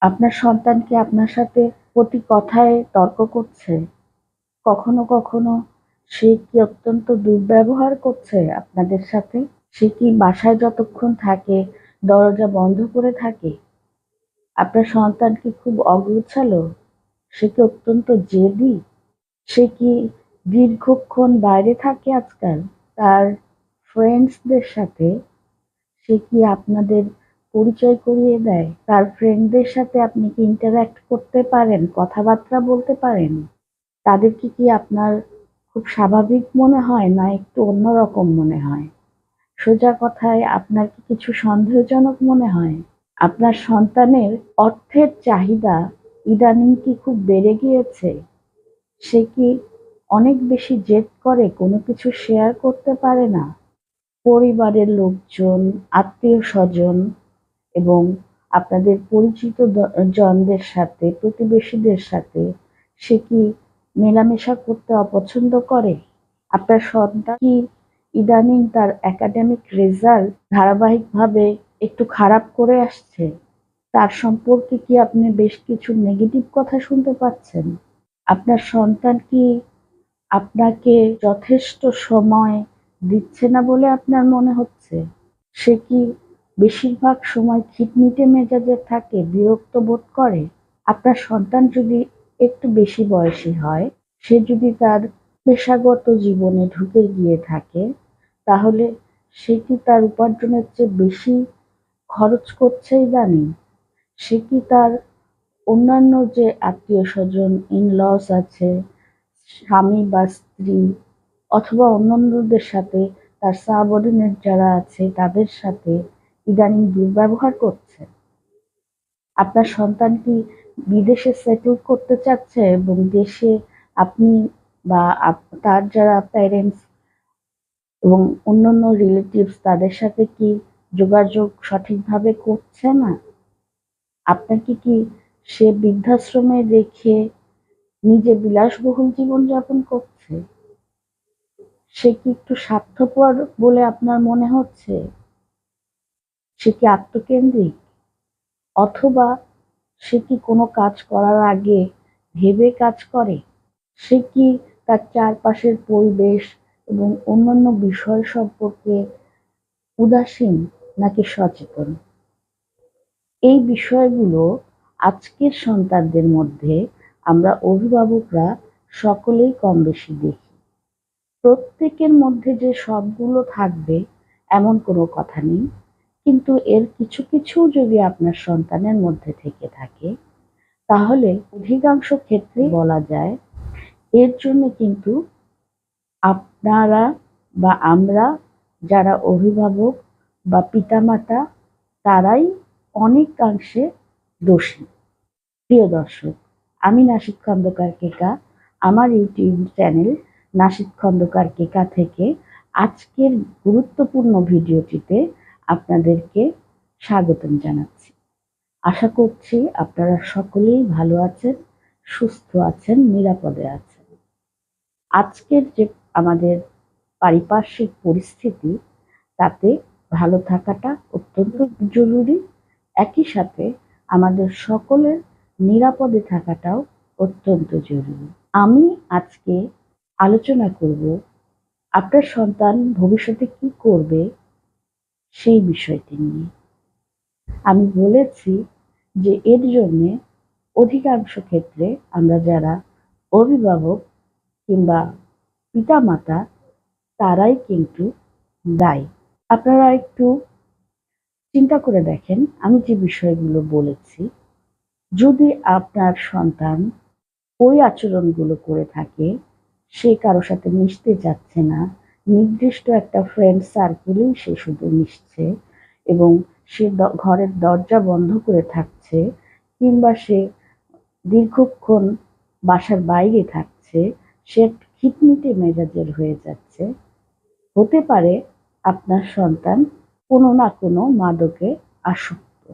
আপনার সন্তান কি আপনার সাথে প্রতি কথায় তর্ক করছে? কখনো, কখনো সে কি অত্যন্ত দুর্ব্যবহার করছে আপনাদের সাথে? সে কি বাসায় যতক্ষণ থাকে দরজা বন্ধ করে থাকে? আপনার সন্তান কি খুব অগোছালো? সে কি অত্যন্ত জেদি? সে কি দীর্ঘক্ষণ বাইরে থাকে আজকাল? তার ফ্রেন্ডসদের সাথে সে কি আপনাদের পরিচয় করিয়ে দেয়? তার ফ্রেন্ডদের সাথে আপনি কি ইন্টারঅ্যাক্ট করতে পারেন, কথাবার্তা বলতে পারেন? তাদেরকে কি আপনার খুব স্বাভাবিক মনে হয় না একটু অন্যরকম মনে হয়? সোজা কথায় আপনার কি কিছু সন্দেহজনক মনে হয়? আপনার সন্তানের অর্থের চাহিদা ইদানিং কি খুব বেড়ে গিয়েছে? সে কি অনেক বেশি জেদ করে, কোনো কিছু শেয়ার করতে পারে না? পরিবারের লোকজন, আত্মীয়স্বজন এবং আপনাদের পরিচিত জনদের সাথে, প্রতিবেশীদের সাথে সে কি মেলামেশা করতে অপছন্দ করে? আপনার সন্তান কি ইদানিং তার একাডেমিক রেজাল্ট ধারাবাহিকভাবে একটু খারাপ করে আসছে? তার সম্পর্কে কি আপনি বেশ কিছু নেগেটিভ কথা শুনতে পাচ্ছেন? আপনার সন্তান কি আপনাকে যথেষ্ট সময় দিচ্ছে না বলে আপনার মনে হচ্ছে? সে কি বেশিরভাগ সময় খিটমিটে মেজাজে থাকে, বিরক্ত বোধ করে? আপনার সন্তান যদি একটু বেশি বয়সী হয়, সে যদি তার পেশাগত জীবনে ঢুকে গিয়ে থাকে, তাহলে সে কি তার উপার্জনের চেয়ে বেশি খরচ করছে ইদানিং? সে কি তার অন্যান্য যে আত্মীয়স্বজন, ইন-লস আছে, স্বামী বা স্ত্রী অথবা অন্যান্যদের সাথে তার সাবঅর্ডিনেট যারা আছে তাদের সাথে ইদানিং দুর্ব্যবহার করছে? আপনার সন্তান কি বিদেশে সেটেল করতে চাচ্ছে এবং দেশে আপনি বা তার যারা প্যারেন্টস এবং অন্যান্য রিলেটিভস তাদের সাথে কি যোগাযোগ সঠিকভাবে করছে না? আপনাকে কি সে বৃদ্ধাশ্রমে রেখে নিজে বিলাসবহুল জীবনযাপন করছে? সে কি একটু স্বার্থপর বলে আপনার মনে হচ্ছে? সে কি আত্মকেন্দ্রিক? অথবা সে কি কোনো কাজ করার আগে ভেবে কাজ করে? সে কি তার চারপাশের পরিবেশ এবং অন্যান্য বিষয় সম্পর্কে উদাসীন নাকি সচেতন? এই বিষয়গুলো আজকের সন্তানদের মধ্যে আমরা অভিভাবকরা সকলেই কমবেশি দেখি। প্রত্যেকের মধ্যে যে সবগুলো থাকবে এমন কোনো কথা নেই। কিন্তু এর কিছু, কিছু যদি আপনার সন্তানের মধ্যে থেকে থাকে, তাহলে অধিকাংশ ক্ষেত্রেই বলা যায় এর জন্য কিন্তু আপনারা বা আমরা যারা অভিভাবক বা পিতামাতা তারাই অনেকাংশে দোষী। প্রিয় দর্শক, আমি নাশিদ খন্দকার কেকা, আমার ইউটিউব চ্যানেল নাশিদ খন্দকার কেকা থেকে আজকের গুরুত্বপূর্ণ ভিডিওটিতে আপনাদেরকে স্বাগতম জানাচ্ছি। আশা করছি আপনারা সকলেই ভালো আছেন, সুস্থ আছেন, নিরাপদে আছেন। আজকের যে আমাদের পারিপার্শ্বিক পরিস্থিতি, তাতে ভালো থাকাটা অত্যন্ত জরুরি। একই সাথে আমাদের সকলের নিরাপদে থাকাটাও অত্যন্ত জরুরি। আমি আজকে আলোচনা করব আপনার সন্তান ভবিষ্যতে কি করবে সেই বিষয়টি নিয়ে। আমি বলেছি যে এর জন্যে অধিকাংশ ক্ষেত্রে আমরা যারা অভিভাবক কিংবা পিতামাতা তারাই কিন্তু দায়ী। আপনারা একটু চিন্তা করে দেখেন, আমি যে বিষয়গুলো বলেছি, যদি আপনার সন্তান ওই আচরণগুলো করে থাকে, সে কারো সাথে মিশতে চাচ্ছে না, নির্দিষ্ট একটা ফ্রেন্ড সার্কেলেই সে শুধু মিশছে এবং সে ঘরের দরজা বন্ধ করে থাকছে, কিংবা সে দীর্ঘক্ষণ বাসার বাইরে থাকছে, সে খিটমিটে মেজাজের হয়ে যাচ্ছে, হতে পারে আপনার সন্তান কোনো না কোনো মাদকে আসক্ত।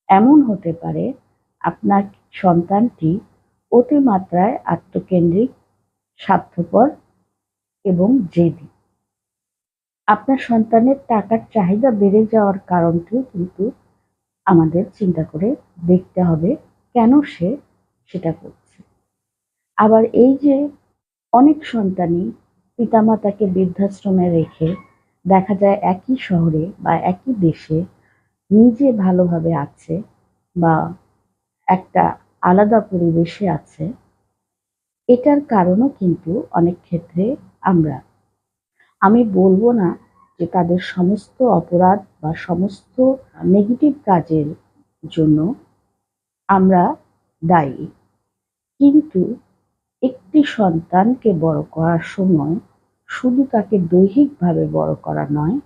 এমন হতে পারে আপনার সন্তানটি অতিমাত্রায় আত্মকেন্দ্রিক, স্বার্থপর এবং জেদি। আপনার সন্তানের টাকার চাহিদা বেড়ে যাওয়ার কারণটিও কিন্তু আমাদের চিন্তা করে দেখতে হবে কেন সে সেটা করছে। আবার এই যে অনেক সন্তানই পিতামাতাকে বৃদ্ধাশ্রমে রেখে দেখা যায় একই শহরে বা একই দেশে নিজে ভালোভাবে আছে বা একটা আলাদা পরিবেশে আছে। এটার কারণও কিন্তু অনেক ক্ষেত্রে আমরা, আমি বলব না যে তাদের সমস্ত অপরাধ বা সমস্ত নেগেটিভ কাজের জন্য আমরা দায়ী। কিন্তু একটি সন্তানকে বড় করার সময় শুধু তাকে দৈহিকভাবে বড় করা নয়,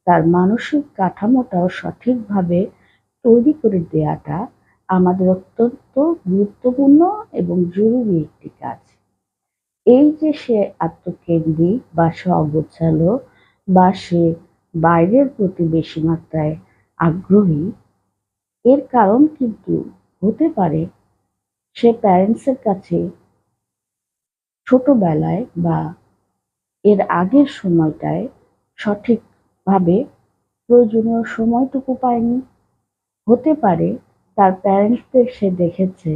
তার মানসিক কাঠামোটাও সঠিকভাবে তৈরি করে দেওয়াটা আমাদের অত্যন্ত গুরুত্বপূর্ণ এবং জরুরি একটি কাজ। এই যে সে আত্মকেন্দ্রিক বা সে অগোছালো বা সে বাইরের প্রতি বেশি মাত্রায় আগ্রহী, এর কারণ কিন্তু হতে পারে সে প্যারেন্টসের কাছে ছোটবেলায় বা এর আগের সময়টায় সঠিকভাবে প্রয়োজনীয় সময়টুকু পায়নি। হতে পারে তার প্যারেন্টসদের সে দেখেছে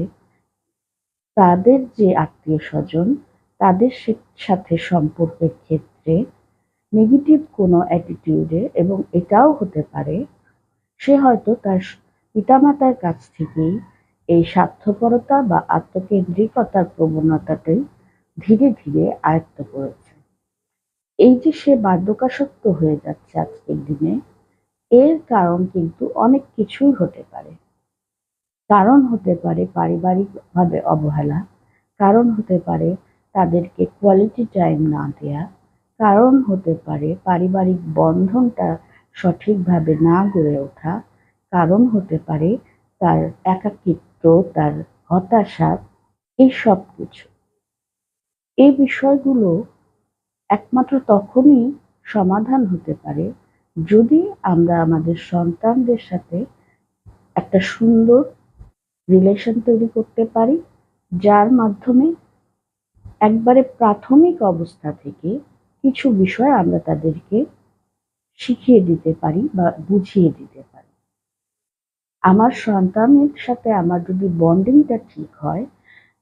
তাদের যে আত্মীয়-স্বজন তাদের সাথে সম্পর্কের ক্ষেত্রে নেগেটিভ কোনো অ্যাটিটিউডে, এবং এটাও হতে পারে সে হয়তো তার পিতামাতার কাছ থেকেই এই স্বার্থপরতা বা আত্মকেন্দ্রিকতার প্রবণতাটাই ধীরে ধীরে আয়ত্ত করেছে। এই যে সে বার্ধক্যাসক্ত হয়ে যাচ্ছে আজকের দিনে, এর কারণ কিন্তু অনেক কিছুই হতে পারে। কারণ হতে পারে পারিবারিকভাবে অবহেলা, কারণ হতে পারে তাদেরকে কোয়ালিটি টাইম না দেয়া, কারণ হতে পারে পারিবারিক বন্ধনটা সঠিকভাবে না গড়ে ওঠা, কারণ হতে পারে তার একাকিত্ব, তার হতাশা, এই সব কিছু। এই বিষয়গুলো একমাত্র তখনই সমাধান হতে পারে যদি আমরা আমাদের সন্তানদের সাথে একটা সুন্দর রিলেশন তৈরি করতে পারি, যার মাধ্যমে একবারে প্রাথমিক অবস্থা থেকে কিছু বিষয় আমরা তাদেরকে শিখিয়ে দিতে পারি বা বুঝিয়ে দিতে পারি। আমার সন্তানের সাথে আমার যদি বন্ডিংটা ঠিক হয়,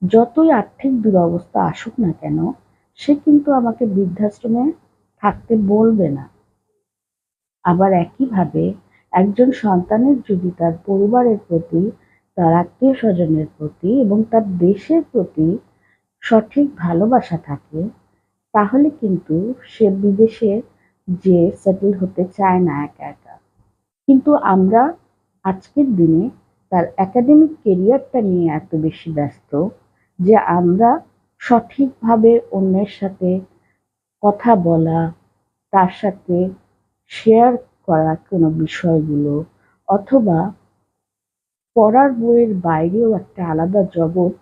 যতই আর্থিক দুরবস্থা আসুক না কেন, সে কিন্তু আমাকে বৃদ্ধাশ্রমে থাকতে বলবে না। আবার একইভাবে একজন সন্তানের যদি তার পরিবারের প্রতি, তার আত্মীয়-স্বজনের প্রতি এবং তার দেশের প্রতি সঠিক ভালোবাসা থাকে, তাহলে কিন্তু সে বিদেশে যেয়ে সেটেল হতে চায় না একা একা। কিন্তু আমরা আজকের দিনে তার একাডেমিক কেরিয়ারটা নিয়ে এত বেশি ব্যস্ত যে আমরা সঠিকভাবে অন্যের সাথে কথা বলা, তার সাথে শেয়ার করা কোনো বিষয়গুলো, অথবা পড়ার বইয়ের বাইরেও একটা আলাদা জগৎ,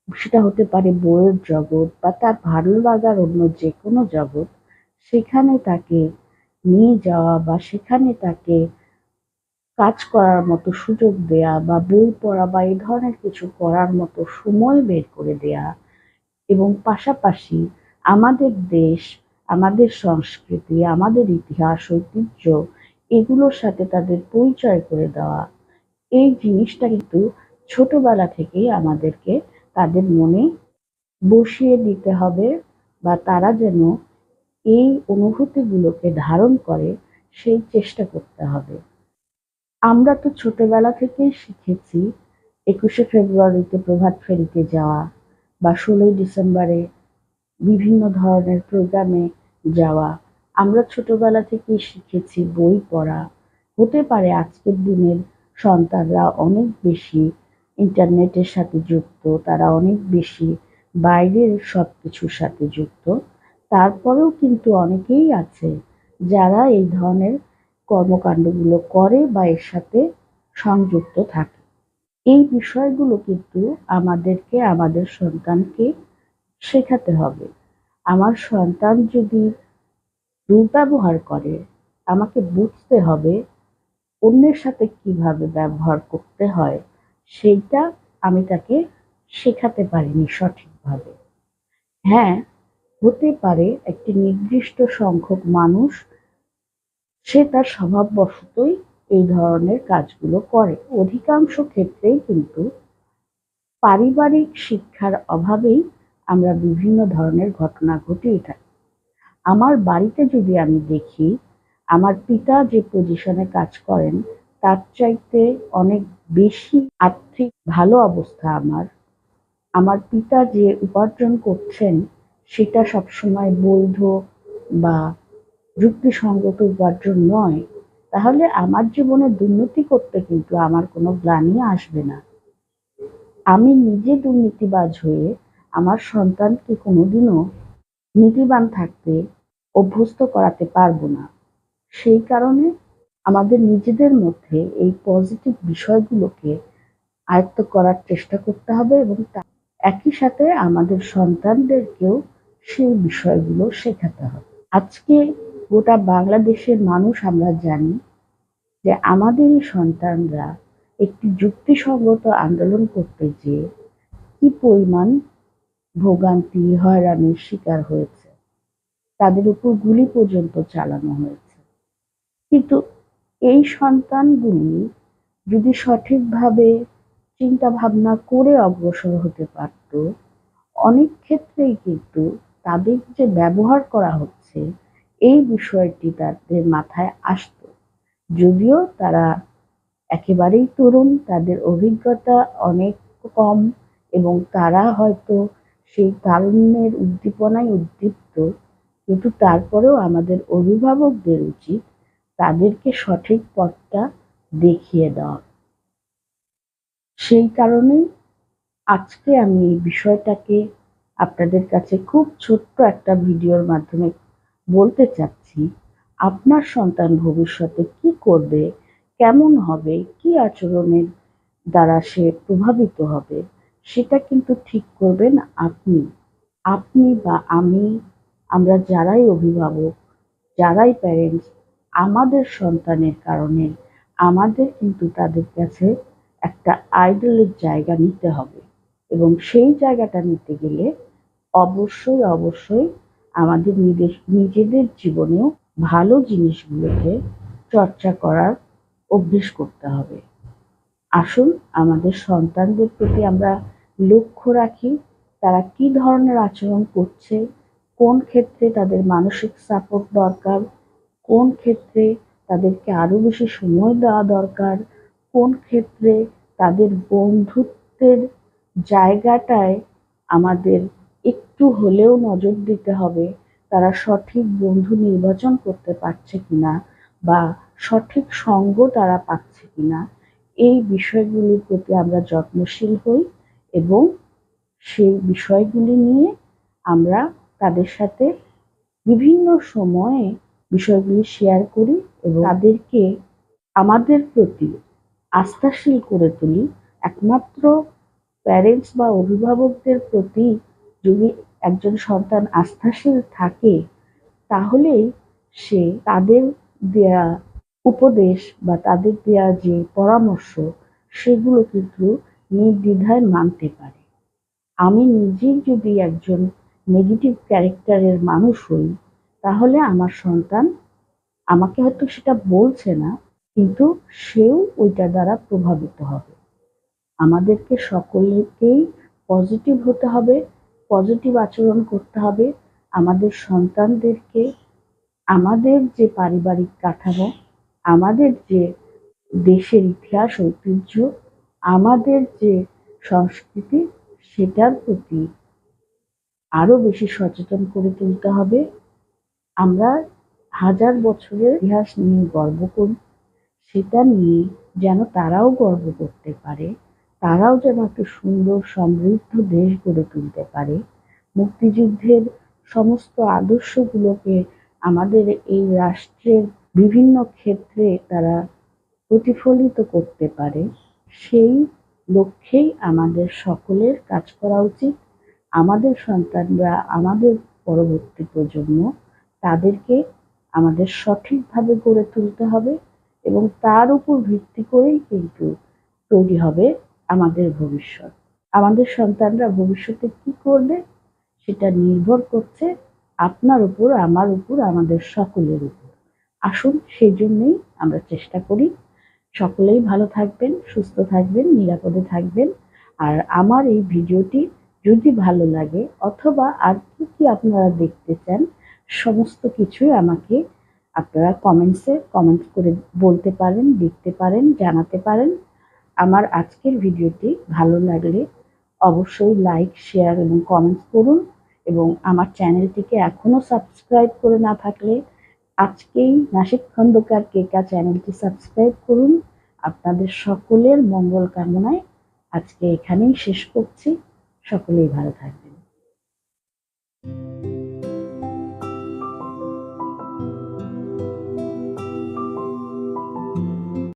সেটা হতে পারে বইয়ের জগৎ বা তার ভালো লাগার অন্য যেকোনো জগৎ, সেখানে তাকে নিয়ে যাওয়া বা সেখানে তাকে কাজ করার মতো সুযোগ দেয়া বা বই পড়া বা এই ধরনের কিছু করার মতো সময় বের করে দেয়া, এবং পাশাপাশি আমাদের দেশ, আমাদের সংস্কৃতি, আমাদের ইতিহাস, ঐতিহ্য, এগুলোর সাথে তাদের পরিচয় করে দেওয়া। এই জিনিসটা কিন্তু ছোটবেলা থেকেই আমাদেরকে তাদের মনে বসিয়ে দিতে হবে, বা তারা যেন এই অনুভূতিগুলোকে ধারণ করে সেই চেষ্টা করতে হবে। আমরা তো ছোটবেলা থেকেই শিখেছি ২১শে ফেব্রুয়ারিতে প্রভাত ফেরিতে যাওয়া বা ১৬ই ডিসেম্বরে বিভিন্ন ধরনের প্রোগ্রামে যাওয়া। আমরা ছোটবেলা থেকেই শিখেছি বই পড়া। হতে পারে আজকের দিনের সন্তানরা অনেক বেশি ইন্টারনেটের সাথে যুক্ত, তারা অনেক বেশি বাইরের সবকিছুর সাথে যুক্ত। তারপরেও কিন্তু অনেকেই আছে যারা এই ধরনের কর্মকাণ্ডগুলো করে বা এর সাথে সংযুক্ত থাকে। এই বিষয়গুলো কিন্তু আমাদেরকে আমাদের সন্তানকে শেখাতে হবে। আমার সন্তান যদি দুর্ব্যবহার করে, আমাকে বুঝতে হবে অন্যের সাথে কিভাবে ব্যবহার করতে হয়, সেইটা আমি তাকে শেখাতে পারিনি সঠিকভাবে। হ্যাঁ, হতে পারে একটি নির্দিষ্ট সংখ্যক মানুষ সে তার স্বভাববশতই এই ধরনের কাজগুলো করে। অধিকাংশ ক্ষেত্রেই কিন্তু পারিবারিক শিক্ষার অভাবেই আমরা বিভিন্ন ধরনের ঘটনা ঘটিয়ে থাকি। আমার বাড়িতে যদি আমি দেখি, আমার পিতা যে পজিশনে কাজ করেন তার চাইতে অনেক বেশি আর্থিক ভালো অবস্থা আমার। আমার পিতা যে উপার্জন করছেন সেটা সবসময় বৈধ বা যুক্তিসঙ্গত উপার্জন নয়। তাহলে আমার জীবনে দুর্নীতি করতে কিন্তু আমার কোনো গ্লানি আসবে না। আমি নিজে দুর্নীতিবাজ হয়ে আমার সন্তানকে কোনোদিনও নীতিবান থাকতে অভ্যস্ত করাতে পারবো না। সেই কারণে আমাদের নিজেদের মধ্যে এই পজিটিভ বিষয়গুলোকে আয়ত্ত করার চেষ্টা করতে হবে এবং একই সাথে আমাদের সন্তানদেরকেও সেই বিষয়গুলো শেখাতে হবে। আজকে গোটা বাংলাদেশের মানুষ আমরা জানি যে আমাদেরই সন্তানরা একটি যুক্তিসঙ্গত আন্দোলন করতে যেয়ে কি পরিমাণ ভোগান্তি, হয়রানির শিকার হয়েছে। তাদের উপর গুলি পর্যন্ত চালানো হয়েছে। কিন্তু এই সন্তানগুলি যদি সঠিকভাবে চিন্তা ভাবনা করে অগ্রসর হতে পারত, অনেক ক্ষেত্রেই কিন্তু তাদের যে ব্যবহার করা হচ্ছে এই বিষয়টি তাদের মাথায় আসত। যদিও তারা একেবারেই তরুণ, তাদের অভিজ্ঞতা অনেক কম এবং তারা হয়তো সেই তারুণ্যের উদ্দীপনায় উদ্দীপ্ত, কিন্তু তারপরেও আমাদের অভিভাবকদের উচিত তাদেরকে সঠিক পথটা দেখিয়ে দেওয়া। সেই কারণেই আজকে আমি এই বিষয়টাকে আপনাদের কাছে খুব ছোট্ট একটা ভিডিওর মাধ্যমে বলতে চাচ্ছি। আপনার সন্তান ভবিষ্যতে কি করবে, কেমন হবে, কি আচরণের দ্বারা সে প্রভাবিত হবে, সেটা কিন্তু ঠিক করবেন আপনি। আপনি বা আমি, আমরা যারাই অভিভাবক, যারাই প্যারেন্টস, আমাদের সন্তানের কারণে আমাদের কিন্তু তাদের কাছে একটা আইডলের জায়গা নিতে হবে এবং সেই জায়গাটা নিতে গেলে অবশ্যই আমাদের নিজেদের জীবনেও ভালো জিনিসগুলোকে চর্চা করার অভ্যেস করতে হবে। আসুন আমাদের সন্তানদের প্রতি আমরা লক্ষ্য রাখি, তারা কি ধরনের আচরণ করছে, কোন ক্ষেত্রে তাদের মানসিক সাপোর্ট দরকার, কোন ক্ষেত্রে তাদেরকে আরো বেশি সময় দেওয়া দরকার, কোন ক্ষেত্রে তাদের বন্ধুত্বের জায়গাটায় আমাদের একটু হলেও নজর দিতে হবে, তারা সঠিক বন্ধু নির্বাচন করতে পারছে কিনা বা সঠিক সঙ্গ তারা পাচ্ছে কিনা, এই বিষয়গুলির প্রতি আমরা যত্নশীল হই এবং সেই বিষয়গুলি নিয়ে আমরা তাদের সাথে বিভিন্ন সময়ে বিষয়গুলি শেয়ার করি এবং তাদেরকে আমাদের প্রতি আস্থাশীল করে তুলি। একমাত্র প্যারেন্টস বা অভিভাবকদের প্রতি যদি একজন সন্তান আস্থাশীল থাকে, তাহলেই সে তাদের দেয়া উপদেশ বা তাদের দেয়া যে পরামর্শ সেগুলো কিন্তু নির্দ্বিধায় মানতে পারে। আমি নিজেই যদি একজন নেগেটিভ ক্যারেক্টারের মানুষ হই, তাহলে আমার সন্তান আমাকে হয়তো সেটা বলছে না, কিন্তু সেও ওইটা দ্বারা প্রভাবিত হবে। আমাদেরকে সকলকেই পজিটিভ হতে হবে, পজিটিভ আচরণ করতে হবে। আমাদের সন্তানদেরকে আমাদের যে পারিবারিক কাঠামো, আমাদের যে দেশের ইতিহাস ঐতিহ্য, আমাদের যে সংস্কৃতি, সেটার প্রতি আরো বেশি সচেতন করে তুলতে হবে। আমরা হাজার বছরের ইতিহাস নিয়ে গর্ব করি, সেটা নিয়ে যেন তারাও গর্ব করতে পারে, তারাও যেন একটা সুন্দর সমৃদ্ধ দেশ গড়ে তুলতে পারে। মুক্তিযুদ্ধের সমস্ত আদর্শগুলোকে আমাদের এই রাষ্ট্রের বিভিন্ন ক্ষেত্রে তারা প্রতিফলিত করতে পারে, সেই লক্ষ্যেই আমাদের সকলের কাজ করা উচিত। আমাদের সন্তানরা, আমাদের পরবর্তী প্রজন্ম, তাদেরকে আমাদের সঠিকভাবে গড়ে তুলতে হবে এবং তার উপর ভিত্তি করেই কিন্তু তৈরি হবে আমাদের ভবিষ্যৎ। আমাদের সন্তানরা ভবিষ্যতে কি করবে সেটা নির্ভর করছে আপনার উপর, আমার উপর, আমাদের সকলের উপর। আসুন সেই জন্যই আমরা চেষ্টা করি সকলেই ভালো থাকবেন, সুস্থ থাকবেন, নিরাপদে থাকবেন। আর আমার এই ভিডিওটি যদি ভালো লাগে অথবা আর কি কি আপনারা দেখতে চান, সমস্ত কিছুই আমাকে আপনারা কমেন্ট করে বলতে পারেন, লিখতে পারেন, জানাতে পারেন। আমার আজকের ভিডিওটি ভালো লাগলে অবশ্যই লাইক, শেয়ার এবং কমেন্টস করুন, এবং আমার চ্যানেলটিকে এখনো সাবস্ক্রাইব করে না থাকলে আজকেই নাসিক খন্দকার কেকা চ্যানেলটি সাবস্ক্রাইব করুন। আপনাদের সকলের মঙ্গল কামনায় আজকে এখানেই শেষ করছি। সকলেই ভালো থাকবেন।